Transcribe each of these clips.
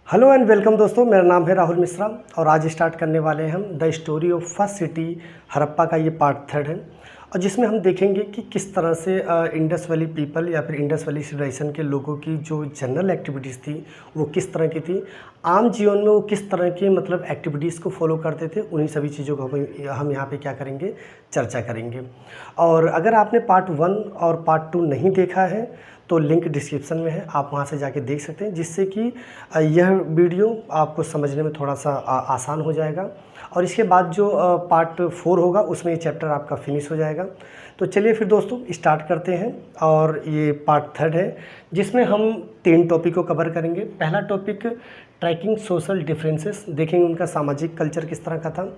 Hello and welcome दोस्तों, मेरा नाम है राहुल मिश्रा और आज स्टार्ट करने वाले हैं हम the story of first city Harappa का ये पार्ट 3 है। और जिसमें हम देखेंगे कि किस तरह से इंडस वैली पीपल या फिर इंडस वैली सिविलाइजेशन के लोगों की जो जनरल एक्टिविटीज़ थी वो किस तरह की थी, आम जीवन में वो किस तरह की एक्टिविटीज़ को फॉलो करते थे। उन्हीं सभी चीज़ों को हम यहाँ पे क्या करेंगे, चर्चा करेंगे। और अगर आपने पार्ट 1 और पार्ट 2 नहीं देखा है तो लिंक डिस्क्रिप्शन में है, आप वहाँ से जाके देख सकते हैं, जिससे कि यह वीडियो आपको समझने में थोड़ा सा आसान हो जाएगा। और इसके बाद जो पार्ट 4 होगा उसमें ये चैप्टर आपका फिनिश हो जाएगा। तो चलिए फिर दोस्तों स्टार्ट करते हैं। और ये पार्ट 3 है जिसमें हम 3 टॉपिक को कवर करेंगे। पहला टॉपिक ट्रैकिंग सोशल डिफरेंसेस, देखेंगे उनका सामाजिक कल्चर किस तरह का था।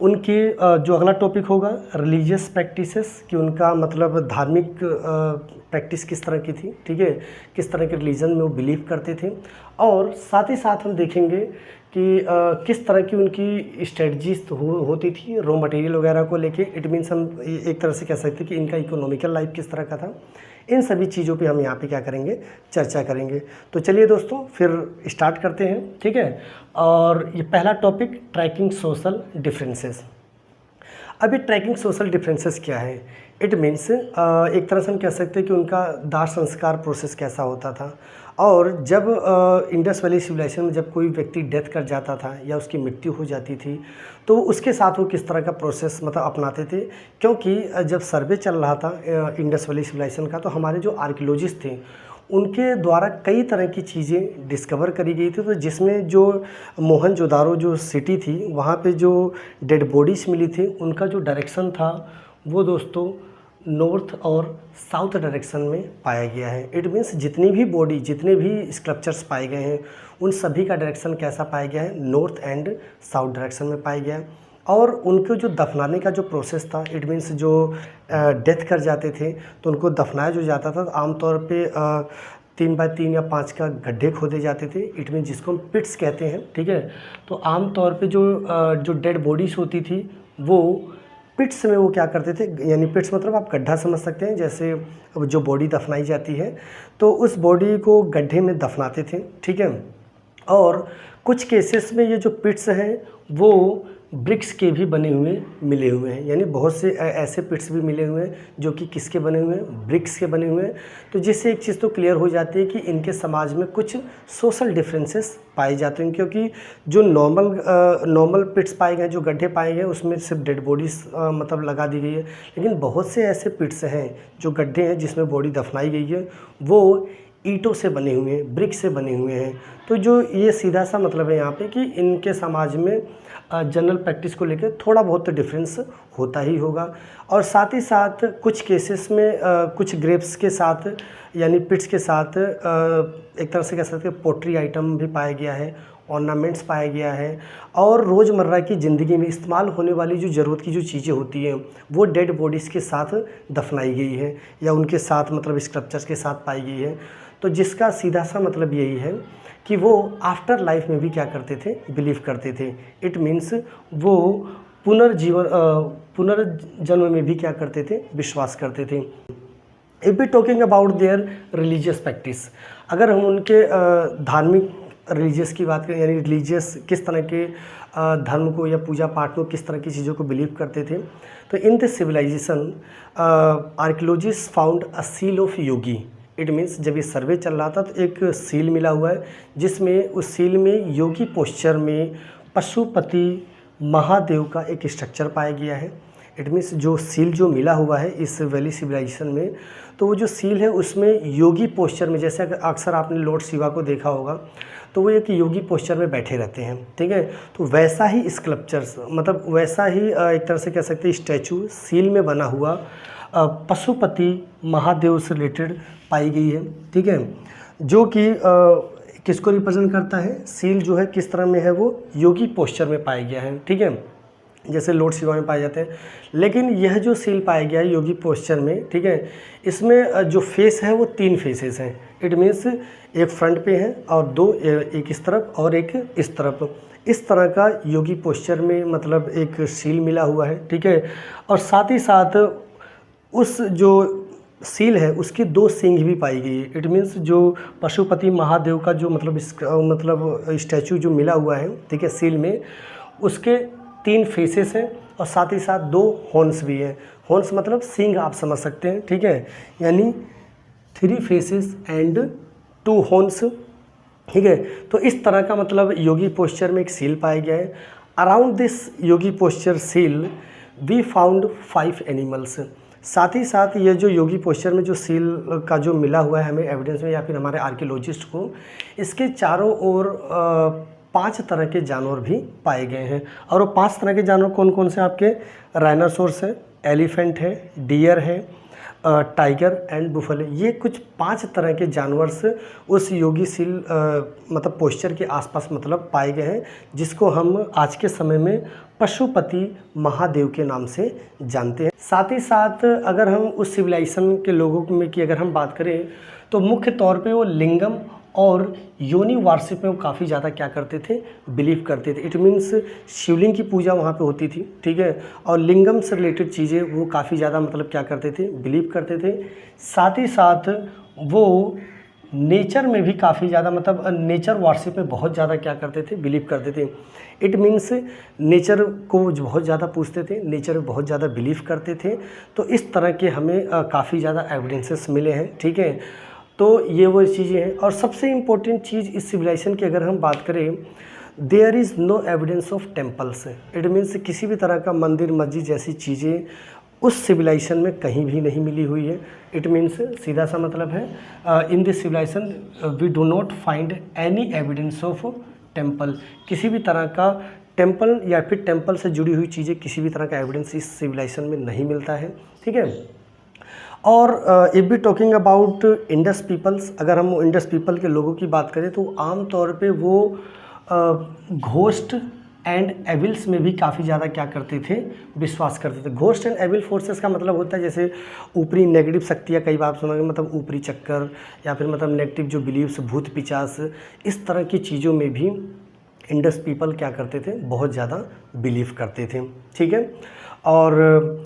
उनकी जो अगला टॉपिक होगा रिलीजियस प्रैक्टिसेस, कि उनका धार्मिक प्रैक्टिस किस तरह की थी, ठीक है, किस तरह के रिलीजन में वो बिलीव करते थे। और साथ ही साथ हम देखेंगे कि किस तरह की उनकी स्ट्रेटजीज होती थी रॉ मटेरियल वगैरह को लेके। इट मीन्स हम एक तरह से कह सकते हैं कि इनका इकोनॉमिकल लाइफ किस तरह का था। इन सभी चीज़ों पे हम यहाँ पे क्या करेंगे, चर्चा करेंगे। तो चलिए दोस्तों फिर स्टार्ट करते हैं, ठीक है। और ये पहला टॉपिक ट्रैकिंग सोशल डिफरेंसेस। अभी ट्रैकिंग सोशल डिफरेंसेस क्या है? इट मीन्स एक तरह से हम कह सकते हैं कि उनका दाह संस्कार प्रोसेस कैसा होता था। और जब इंडस वैली सिविलाइजेशन में जब कोई व्यक्ति डेथ कर जाता था या उसकी मृत्यु हो जाती थी तो उसके साथ वो किस तरह का प्रोसेस अपनाते थे। क्योंकि जब सर्वे चल रहा था इंडस वैली सिविलाइजेशन का, तो हमारे जो आर्कियोलॉजिस्ट थे उनके द्वारा कई तरह की चीज़ें डिस्कवर करी गई थी। तो जिसमें जो मोहनजोदारो जो सिटी थी वहाँ पे जो डेड बॉडीज़ मिली थी उनका जो डायरेक्शन था वो दोस्तों नॉर्थ और साउथ डायरेक्शन में पाया गया है। इट मीन्स जितनी भी बॉडी, जितने भी स्कल्पचर्स पाए गए हैं उन सभी का डायरेक्शन कैसा पाया गया है, नॉर्थ एंड साउथ डायरेक्शन में पाया गया है। और उनको जो दफनाने का जो प्रोसेस था, इट मीन्स जो डेथ कर जाते थे तो उनको दफनाया जो जाता था आमतौर पे 3 बाय 3 या 5 का गड्ढे खोदे जाते थे। इट मीन्स जिसको हम पिट्स कहते हैं, ठीक है। तो आमतौर पे जो डेड बॉडीज़ होती थी वो पिट्स में वो क्या करते थे, यानी पिट्स आप गड्ढा समझ सकते हैं। जैसे जो बॉडी दफनाई जाती है तो उस बॉडी को गड्ढे में दफनाते थे, ठीक है। और कुछ केसेस में ये जो पिट्स हैं वो ब्रिक्स के भी बने हुए मिले हुए हैं, यानी बहुत से ऐसे पिट्स भी मिले हुए हैं जो कि किसके बने हुए हैं, ब्रिक्स के बने हुए हैं। तो जिससे एक चीज़ तो क्लियर हो जाती है कि इनके समाज में कुछ सोशल डिफरेंसेस पाए जाते हैं। क्योंकि जो नॉर्मल पिट्स पाए गए, जो गड्ढे पाए गए, उसमें सिर्फ डेड बॉडीज़ लगा दी गई है। लेकिन बहुत से ऐसे पिट्स हैं जो गड्ढे हैं जिसमें बॉडी दफनाई गई है वो ईंटों से बने हुए हैं, ब्रिक से बने हुए हैं। तो जो ये सीधा सा है यहाँ पे कि इनके समाज में जनरल प्रैक्टिस को लेकर थोड़ा बहुत तो डिफरेंस होता ही होगा। और साथ ही साथ कुछ केसेस में कुछ ग्रेप्स के साथ, यानी पिट्स के साथ एक तरह से कह सकते हैं पोट्री आइटम भी पाया गया है, ऑर्नामेंट्स पाया गया है। और रोज़मर्रा की ज़िंदगी में इस्तेमाल होने वाली जो ज़रूरत की जो चीज़ें होती हैं वो डेड बॉडीज़ के साथ दफनाई गई है या उनके साथ स्कल्पचर्स के साथ पाई गई है। तो जिसका सीधा सा यही है कि वो आफ्टर लाइफ में भी क्या करते थे, बिलीव करते थे। इट मीन्स वो पुनर्जन्म में भी क्या करते थे, विश्वास करते थे। If B talking about their religious practice, अगर हम उनके धार्मिक रिलीजियस की बात करें, यानी रिलीजियस किस तरह के धर्म को या पूजा पाठ को किस तरह की चीज़ों को बिलीव करते थे, तो in this civilization archaeologist found a seal of yogi. It means जब ये सर्वे चल रहा था तो एक सील मिला हुआ है जिसमें उस सील में योगी पोस्चर में पशुपति महादेव का एक स्ट्रक्चर पाया गया है। इट मीन्स जो सील जो मिला हुआ है इस वैली सिविलाइजेशन में, तो वो जो सील है उसमें योगी पोस्चर में, जैसे अक्सर आपने लॉर्ड शिवा को देखा होगा तो वो एक योगी पोस्चर में बैठे रहते हैं, ठीक है। तो वैसा ही स्कल्पचर्स, वैसा ही एक तरह से कह सकते हैं स्टैचू सील में बना हुआ पशुपति महादेव से रिलेटेड पाई गई है, ठीक है। जो कि किसको रिप्रेजेंट करता है, सील जो है किस तरह में है, वो योगी पोस्चर में पाया गया है, ठीक है, जैसे लॉर्ड शिवा में पाए जाते हैं। लेकिन यह जो सील पाया गया है योगी पोस्चर में, ठीक है, इसमें जो फेस है वो 3 फेसेस हैं। इट मीन्स एक फ्रंट पे है और 2 एक इस तरफ और एक इस तरफ। इस तरह का योगी पोस्चर में एक सील मिला हुआ है, ठीक है। और साथ ही साथ उस जो सील है उसकी 2 सींग भी पाई गई है। इट मीन्स जो पशुपति महादेव का जो मतलब स्टैचू जो मिला हुआ है, ठीक है, सील में, उसके 3 फेसेस हैं और साथ ही साथ 2 हॉर्न्स भी हैं। हॉर्न्स मतलब सींग आप समझ सकते हैं, ठीक है, यानी 3 फेसेस एंड 2 हॉर्न्स, ठीक है। तो इस तरह का मतलब योगी पोस्चर में एक सील पाया गया है। Around this yogi posture seal we found 5 animals. साथ ही साथ ये जो योगी पोस्चर में जो सील का जो मिला हुआ है हमें एविडेंस में या फिर हमारे आर्कियोलॉजिस्ट को, इसके चारों ओर 5 तरह के जानवर भी पाए गए हैं। और वो 5 तरह के जानवर कौन कौन से आपके, राइनासोर्स है, एलिफेंट है, डियर है, टाइगर एंड बुफले। ये कुछ 5 तरह के जानवर उस योगी सील मतलब पोस्चर के आसपास मतलब पाए गए हैं, जिसको हम आज के समय में पशुपति महादेव के नाम से जानते हैं। साथ ही साथ अगर हम उस सिविलाइजेशन के लोगों में की अगर हम बात करें तो मुख्य तौर पे वो लिंगम और योनि वार्षिक में वो काफ़ी ज़्यादा क्या करते थे, बिलीव करते थे। इट मीन्स शिवलिंग की पूजा वहाँ पे होती थी, ठीक है, और लिंगम से रिलेटेड चीज़ें वो काफ़ी ज़्यादा मतलब क्या करते थे, बिलीव करते थे। साथ ही साथ वो नेचर में भी काफ़ी ज़्यादा मतलब नेचर वार्षिक में बहुत ज़्यादा क्या करते थे, बिलीव करते थे। इट मीन्स नेचर को बहुत ज़्यादा पूछते थे, नेचर में बहुत ज़्यादा बिलीव करते थे। तो इस तरह के हमें काफ़ी ज़्यादा एविडेंसेस मिले हैं, ठीक है। तो ये वो चीज़ें हैं। और सबसे इम्पोर्टेंट चीज़ इस सिविलाइजेशन की अगर हम बात करें, there is no evidence of temples. It means किसी भी तरह का मंदिर मस्जिद जैसी चीज़ें उस सिविलाइजेशन में कहीं भी नहीं मिली हुई है। इट मीन्स सीधा सा मतलब है in this civilization we do not find any evidence of temple. किसी भी तरह का टेम्पल या फिर टेम्पल से जुड़ी हुई चीज़ें, किसी भी तरह का एविडेंस इस सिविलाइजेशन में नहीं मिलता है, ठीक है। और if we talking about Indus peoples, अगर हम इंडस पीपल के लोगों की बात करें तो आम तौर पे वो घोस्ट एंड एविल्स में भी काफ़ी ज़्यादा क्या करते थे, विश्वास करते थे। घोस्ट एंड एविल फोर्सेस का मतलब होता है जैसे ऊपरी नेगेटिव शक्तियाँ, कई बार सुना मतलब ऊपरी चक्कर या फिर मतलब नेगेटिव जो बिलीव्स, भूत पिचास, इस तरह की चीज़ों में भी इंडस पीपल क्या करते थे, बहुत ज़्यादा बिलीव करते थे, ठीक है। और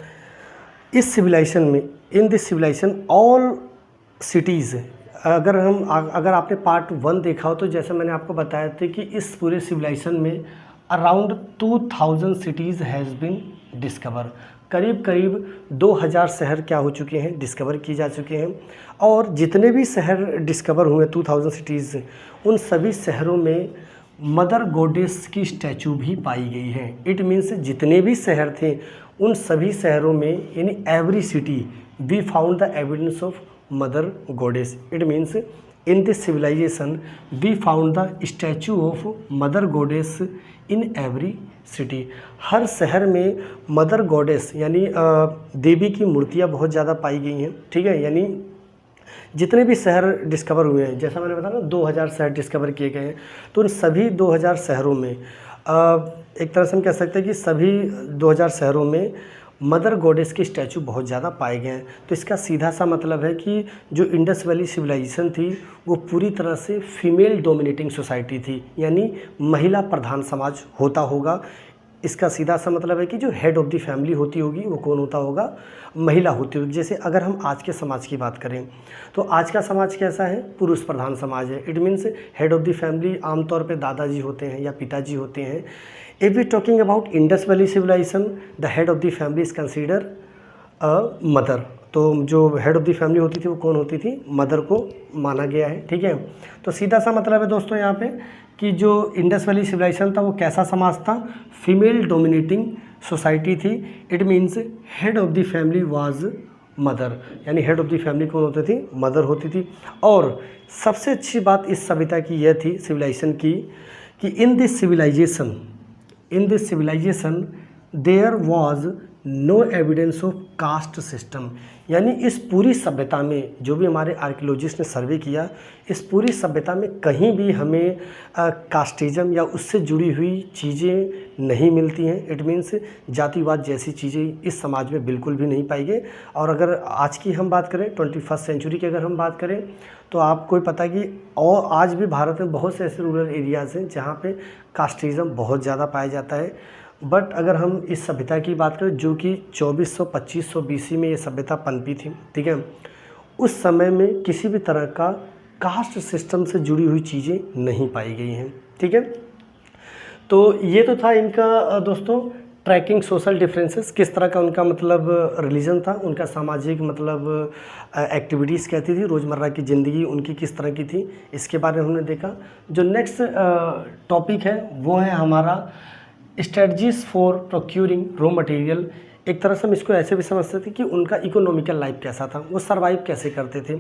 इस सिविलाइजेशन में, in this civilization all cities, अगर आपने पार्ट 1 देखा हो तो जैसे मैंने आपको बताया था कि इस पूरे सिविलाइजेशन में around 2000 cities has been discover. करीब करीब 2000 शहर क्या हो चुके हैं, डिस्कवर किए जा चुके हैं। और जितने भी शहर डिस्कवर हुए 2000 सिटीज़, उन सभी शहरों में मदर गॉडेस की स्टैचू भी पाई गई है। इट मीन्स जितने भी शहर थे उन सभी शहरों में, यानी every city we found the evidence of mother goddess. It means in this civilization we found the statue of mother goddess in every city. हर शहर में मदर गॉडेस यानी देवी की मूर्तियाँ बहुत ज़्यादा पाई गई हैं, ठीक है। यानी जितने भी शहर डिस्कवर हुए हैं, जैसा मैंने बताया ना 2000 शहर डिस्कवर किए गए हैं, तो उन सभी 2000 शहरों में एक तरह से हम कह सकते हैं कि सभी 2000 शहरों में मदर गॉडेस की स्टैचू बहुत ज़्यादा पाए गए हैं। तो इसका सीधा सा मतलब है कि जो इंडस वैली सिविलाइजेशन थी वो पूरी तरह से फीमेल डोमिनेटिंग सोसाइटी थी, यानी महिला प्रधान समाज होता होगा। इसका सीधा सा मतलब है कि जो हेड ऑफ़ द फैमिली होती होगी वो कौन होता होगा, महिला होती होगी। जैसे अगर हम आज के समाज की बात करें तो आज का समाज कैसा है, पुरुष प्रधान समाज है। It means head of the family आमतौर पे दादाजी होते हैं या पिताजी होते हैं। If we talking about Indus valley civilization, the head of the family is consider a mother. तो जो हेड ऑफ़ द फैमिली होती थी वो कौन होती थी, मदर को माना गया है, ठीक है। तो सीधा सा मतलब है दोस्तों यहाँ पे कि जो इंडस वैली सिविलाइजेशन था वो कैसा समाज था, फीमेल डोमिनेटिंग सोसाइटी थी। It means head of the family was mother, यानी हेड ऑफ़ द फैमिली कौन होती थी, मदर होती थी। और सबसे अच्छी बात इस सभ्यता की यह थी, सिविलाइजेशन की, कि in this civilization there was no evidence of caste system. यानी इस पूरी सभ्यता में जो भी हमारे आर्कियोलॉजिस्ट ने सर्वे किया, इस पूरी सभ्यता में कहीं भी हमें कास्टिज्म या उससे जुड़ी हुई चीज़ें नहीं मिलती हैं। इट मीन्स जातिवाद जैसी चीज़ें इस समाज में बिल्कुल भी नहीं पाई गई। और अगर आज की हम बात करें, 21st सेंचुरी की अगर हम बात करें, तो आपको पता है कि और आज भी भारत में बहुत से ऐसे रूरल एरियाज़ हैं जहाँ पे कास्टिज्म बहुत ज़्यादा पाया जाता है। बट अगर हम इस सभ्यता की बात करें जो कि 2400-2500 BC में ये सभ्यता पनपी थी, ठीक है, उस समय में किसी भी तरह का कास्ट सिस्टम से जुड़ी हुई चीज़ें नहीं पाई गई हैं। ठीक है, तो ये तो था इनका दोस्तों ट्रैकिंग सोशल डिफरेंसेस, किस तरह का उनका मतलब रिलीजन था, उनका सामाजिक मतलब एक्टिविटीज़ कहती थी, रोज़मर्रा की ज़िंदगी उनकी किस तरह की थी, इसके बारे में हमने देखा। जो नेक्स्ट टॉपिक है वो है हमारा strategies for procuring raw material. एक तरह से हम इसको ऐसे भी समझते थे कि उनका इकोनॉमिकल लाइफ कैसा था, वो सर्वाइव कैसे करते थे,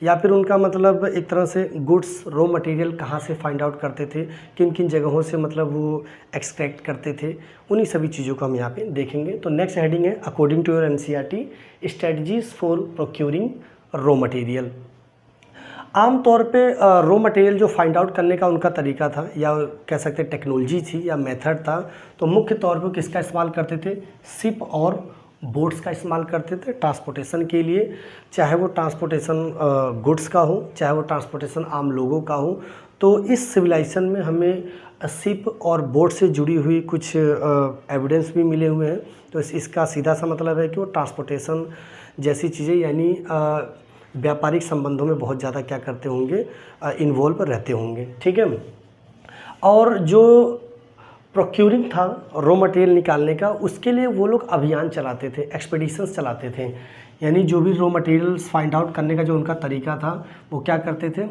या फिर उनका मतलब एक तरह से गुड्स रॉ मटेरियल कहाँ से फाइंड आउट करते थे, किन किन जगहों से मतलब वो एक्सट्रैक्ट करते थे, उन्हीं सभी चीज़ों को हम यहाँ पे देखेंगे। तो नेक्स्ट हेडिंग है according to your NCERT strategies for procuring raw material. आम तौर पे रॉ मटेरियल जो फाइंड आउट करने का उनका तरीका था, या कह सकते हैं टेक्नोलॉजी थी या मेथड था, तो मुख्य तौर पे किसका इस्तेमाल करते थे, शिप और बोट्स का इस्तेमाल करते थे ट्रांसपोर्टेशन के लिए, चाहे वो ट्रांसपोर्टेशन गुड्स का हो, चाहे वो ट्रांसपोर्टेशन आम लोगों का हो। तो इस सिविलाइजेशन में हमें शिप और बोट से जुड़ी हुई कुछ एविडेंस भी मिले हुए हैं। तो इसका सीधा सा मतलब है कि वो ट्रांसपोर्टेशन जैसी चीज़ें यानी व्यापारिक संबंधों में बहुत ज़्यादा क्या करते होंगे, इन्वॉल्व रहते होंगे। ठीक है, और जो प्रोक्यूरिंग था रॉ मटेरियल निकालने का, उसके लिए वो लोग अभियान चलाते थे, एक्सपेडिशंस चलाते थे, यानी जो भी रॉ मटेरियल्स फाइंड आउट करने का जो उनका तरीका था वो क्या करते थे,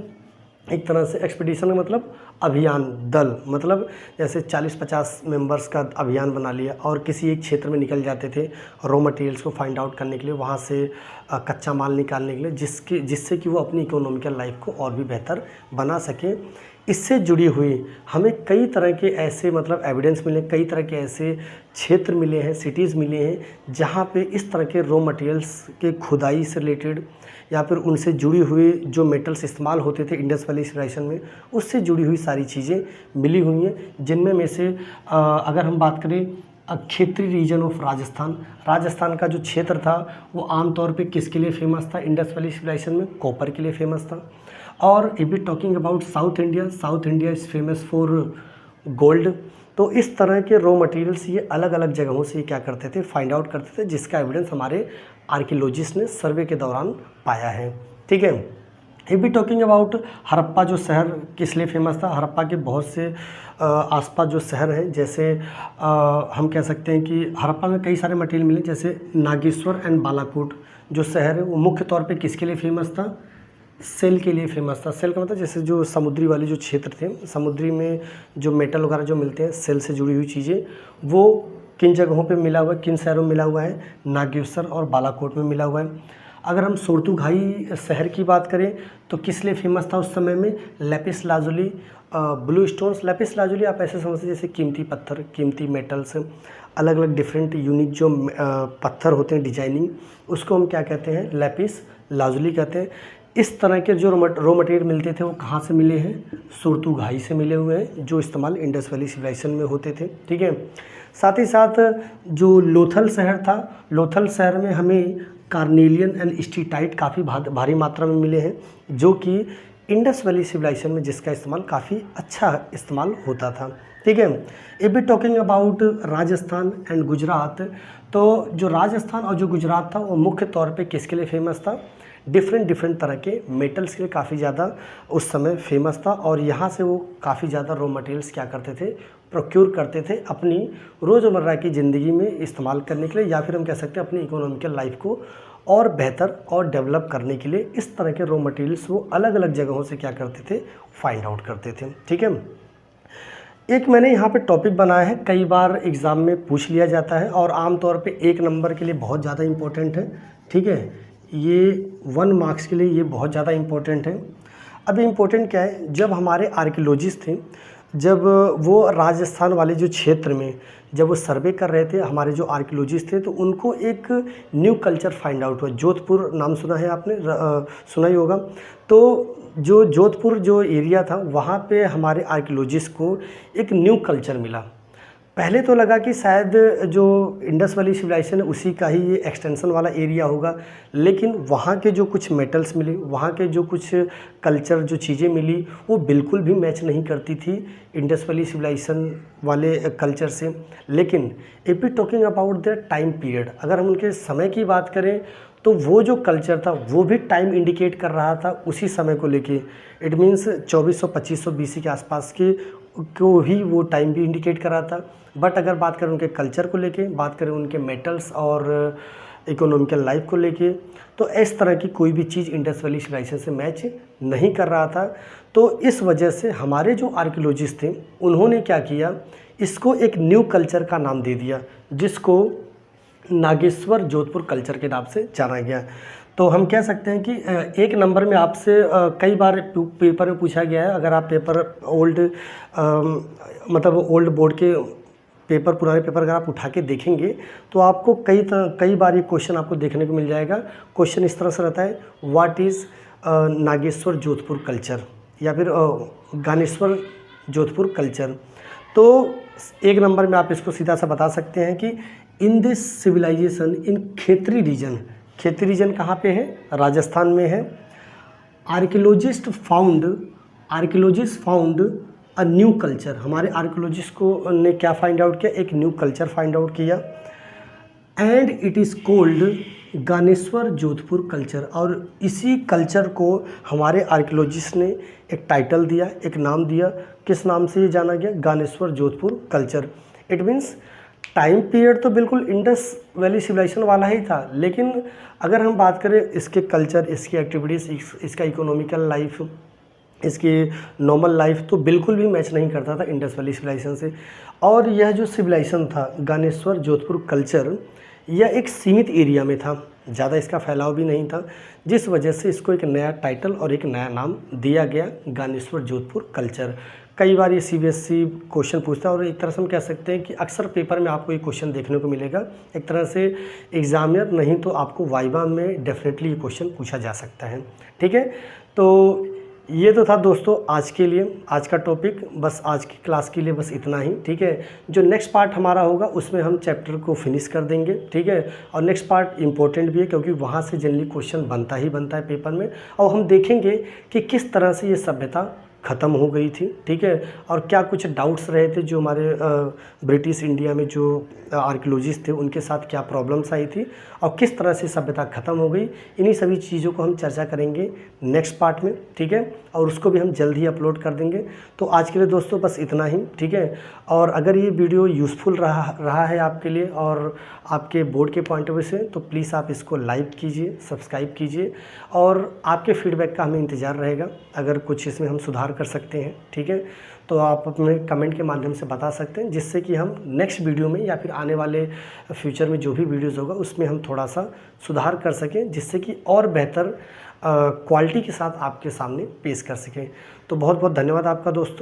एक तरह से एक्सपेडिशन मतलब अभियान दल, मतलब जैसे 40-50 मेंबर्स का अभियान बना लिया और किसी एक क्षेत्र में निकल जाते थे रॉ मटेरियल्स को फाइंड आउट करने के लिए, वहाँ से कच्चा माल निकालने के लिए, जिससे कि वो अपनी इकोनॉमिकल लाइफ को और भी बेहतर बना सकें। इससे जुड़ी हुई हमें कई तरह के ऐसे मतलब एविडेंस मिले, कई तरह के ऐसे क्षेत्र मिले हैं, सिटीज़ मिले हैं जहाँ पे इस तरह के रॉ मटेरियल्स के खुदाई से रिलेटेड या फिर उनसे जुड़ी हुई जो मेटल्स इस्तेमाल होते थे इंडस वैली सिविलाइजेशन में, उससे जुड़ी हुई सारी चीज़ें मिली हुई हैं, जिनमें में से अगर हम बात करें क्षेत्रीय रीजन ऑफ राजस्थान का जो क्षेत्र था वो आमतौर पे किसके लिए फेमस था, इंडस वैली सिविलाइजेशन में कॉपर के लिए फेमस था। और if we talking about south India is famous for gold. तो इस तरह के रॉ मटेरियल्स ये अलग अलग जगहों से क्या करते थे, फाइंड आउट करते थे, जिसका एविडेंस हमारे आर्कियोलॉजिस्ट ने सर्वे के दौरान पाया है। ठीक है, if we talking about Harappa जो शहर किस लिए फेमस था, हड़प्पा के बहुत से आसपास जो शहर हैं, जैसे हम कह सकते हैं कि हड़प्पा में कई सारे मटेरियल मिले, जैसे नागेश्वर एंड बालाकोट जो शहर है वो मुख्य तौर पे किसके लिए फेमस था, सेल के लिए फेमस था। सेल का मतलब जैसे जो समुद्री वाले जो क्षेत्र थे, समुद्री में जो मेटल वगैरह जो मिलते हैं, सेल से जुड़ी हुई चीज़ें, वो किन जगहों पे मिला हुआ है, किन शहरों में मिला हुआ है, नागेश्वर और बालाकोट में मिला हुआ है। अगर हम सोरतुघाई शहर की बात करें तो किस लिए फेमस था उस समय में, Lapis lazuli, blue stones. Lapis lazuli आप ऐसे समझते जैसे कीमती पत्थर, कीमती मेटल्स, अलग अलग डिफरेंट यूनिक जो पत्थर होते हैं डिजाइनिंग, उसको हम क्या कहते हैं, लैपिस लाजुली कहते हैं। इस तरह के जो रॉ मटेरियल मिलते थे वो कहाँ से मिले हैं, सोरतुघाई से मिले हुए हैं, जो इस्तेमाल इंडस वैली सिविलाइजेशन में होते थे। ठीक है, साथ ही साथ जो लोथल शहर था, लोथल शहर में हमें कार्नेलियन एंड स्टीटाइट काफ़ी भारी मात्रा में मिले हैं, जो कि इंडस वैली सिविलाइजेशन में जिसका इस्तेमाल काफ़ी अच्छा इस्तेमाल होता था। ठीक है, if we talking about Rajasthan and Gujarat, तो जो राजस्थान और जो गुजरात था वो मुख्य तौर पे किसके लिए फेमस था, डिफरेंट तरह के मेटल्स के लिए काफ़ी ज़्यादा उस समय फेमस था, और यहाँ से वो काफ़ी ज़्यादा रॉ मटेरियल्स क्या करते थे, प्रोक्योर करते थे अपनी रोज़मर्रा की ज़िंदगी में इस्तेमाल करने के लिए, या फिर हम कह सकते हैं अपनी इकोनॉमिकल लाइफ को और बेहतर और डेवलप करने के लिए इस तरह के रॉ मटेरियल्स वो अलग अलग जगहों से क्या करते थे, फाइंड आउट करते थे। ठीक है, एक मैंने यहाँ पे टॉपिक बनाया है, कई बार एग्ज़ाम में पूछ लिया जाता है और आमतौर पे 1 नंबर के लिए बहुत ज़्यादा इम्पोर्टेंट है। ठीक है, ये 1 मार्क्स के लिए ये बहुत ज़्यादा इम्पोर्टेंट है। अब इम्पोर्टेंट क्या है, जब हमारे आर्कियोलॉजिस्ट थे, जब वो राजस्थान वाले जो क्षेत्र में जब वो सर्वे कर रहे थे, हमारे जो आर्कियोलॉजिस्ट थे, तो उनको एक न्यू कल्चर फाइंड आउट हुआ। जोधपुर नाम सुना है आपने, सुना ही होगा। तो जो जोधपुर जो एरिया था वहाँ पे हमारे आर्कियोलॉजिस्ट को एक न्यू कल्चर मिला। पहले तो लगा कि शायद जो इंडस वैली सिविलाइजेशन है उसी का ही ये एक्सटेंशन वाला एरिया होगा, लेकिन वहाँ के जो कुछ मेटल्स मिले, वहाँ के जो कुछ कल्चर जो चीज़ें मिली वो बिल्कुल भी मैच नहीं करती थी इंडस वैली सिविलाइजेशन वाले कल्चर से। लेकिन if we talking about the time period, अगर हम उनके समय की बात करें तो वो जो कल्चर था वो भी टाइम इंडिकेट कर रहा था उसी समय को लेके। इट मीन्स 2400-2500 BC के आसपास के को ही वो टाइम भी इंडिकेट कर रहा था। बट अगर बात करें उनके कल्चर को लेके, बात करें उनके मेटल्स और इकोनॉमिकल लाइफ को लेके, तो इस तरह की कोई भी चीज़ इंडस वैली सिविलाइजेशन से मैच नहीं कर रहा था। तो इस वजह से हमारे जो आर्कियोलॉजिस्ट थे उन्होंने क्या किया, इसको एक न्यू कल्चर का नाम दे दिया, जिसको नागेश्वर जोधपुर कल्चर के नाम से जाना गया। तो हम कह सकते हैं कि एक नंबर में आपसे कई बार पेपर में पूछा गया है। अगर आप पेपर मतलब ओल्ड बोर्ड के पेपर, पुराने पेपर अगर आप उठा के देखेंगे तो आपको कई बार ये क्वेश्चन आपको देखने को मिल जाएगा। क्वेश्चन इस तरह से रहता है, what is Nageshwar Jodhpur culture, या फिर गानेश्वर जोधपुर कल्चर। तो एक नंबर में आप इसको सीधा सा बता सकते हैं कि in this civilization in Khetri region, Khetri region कहाँ पे है, राजस्थान में है। Archaeologist found a new culture, हमारे आर्कियोलॉजिस्ट को ने क्या फाइंड आउट किया, एक न्यू कल्चर फाइंड आउट किया। And it is called Ganeshwar Jodhpur culture, और इसी कल्चर को हमारे आर्कियोलॉजिस्ट ने एक टाइटल दिया, एक नाम दिया। किस नाम से ये जाना गया, Ganeshwar Jodhpur culture. It means time period तो बिल्कुल इंडस वैली सिविलाइजेशन वाला ही था, लेकिन अगर हम बात करें इसके कल्चर, इसकी एक्टिविटीज़, इसका इकोनॉमिकल लाइफ, इसकी नॉर्मल लाइफ, तो बिल्कुल भी मैच नहीं करता था इंडस वैली सिविलाइजेशन से। और यह जो सिविलाइजेशन था गानेश्वर जोधपुर कल्चर, यह एक सीमित एरिया में था, ज़्यादा इसका फैलाव भी नहीं था, जिस वजह से इसको एक नया टाइटल और एक नया नाम दिया गया, गानेश्वर जोधपुर कल्चर। कई बार ये CBSE क्वेश्चन पूछता है, और एक तरह से हम कह सकते हैं कि अक्सर पेपर में आपको ये क्वेश्चन देखने को मिलेगा। एक तरह से एग्जामिनर नहीं तो आपको वाइवा में डेफिनेटली ये क्वेश्चन पूछा जा सकता है। ठीक है, तो ये तो था दोस्तों आज के लिए, आज का टॉपिक, बस आज की क्लास के लिए बस इतना ही। ठीक है, जो नेक्स्ट पार्ट हमारा होगा उसमें हम चैप्टर को फिनिश कर देंगे। ठीक है, और नेक्स्ट पार्ट इम्पोर्टेंट भी है क्योंकि वहाँ से जनरली क्वेश्चन बनता ही बनता है पेपर में, और हम देखेंगे कि किस तरह से ये सभ्यता ख़त्म हो गई थी। ठीक है, और क्या कुछ डाउट्स रहे थे जो हमारे ब्रिटिश इंडिया में जो आर्कियोलॉजिस्ट थे उनके साथ क्या प्रॉब्लम्स आई थी, और किस तरह से सभ्यता ख़त्म हो गई। इन्हीं सभी चीज़ों को हम चर्चा करेंगे नेक्स्ट पार्ट में। ठीक है, और उसको भी हम जल्द ही अपलोड कर देंगे। तो आज के लिए दोस्तों बस इतना ही। ठीक है, और अगर ये वीडियो यूज़फुल रहा है आपके लिए और आपके बोर्ड के पॉइंट ऑफ व्यू से, तो प्लीज़ आप इसको लाइक कीजिए, सब्सक्राइब कीजिए, और आपके फीडबैक का हमें इंतज़ार रहेगा। अगर कुछ इसमें हम सुधार कर सकते हैं, ठीक है, तो आप अपने कमेंट के माध्यम से बता सकते हैं, जिससे कि हम नेक्स्ट वीडियो में या फिर आने वाले फ्यूचर में जो भी वीडियोज़ होगा उसमें हम थोड़ा सा सुधार कर सकें, जिससे कि और बेहतर क्वालिटी के साथ आपके सामने पेश कर सकें। तो बहुत बहुत धन्यवाद आपका दोस्तों।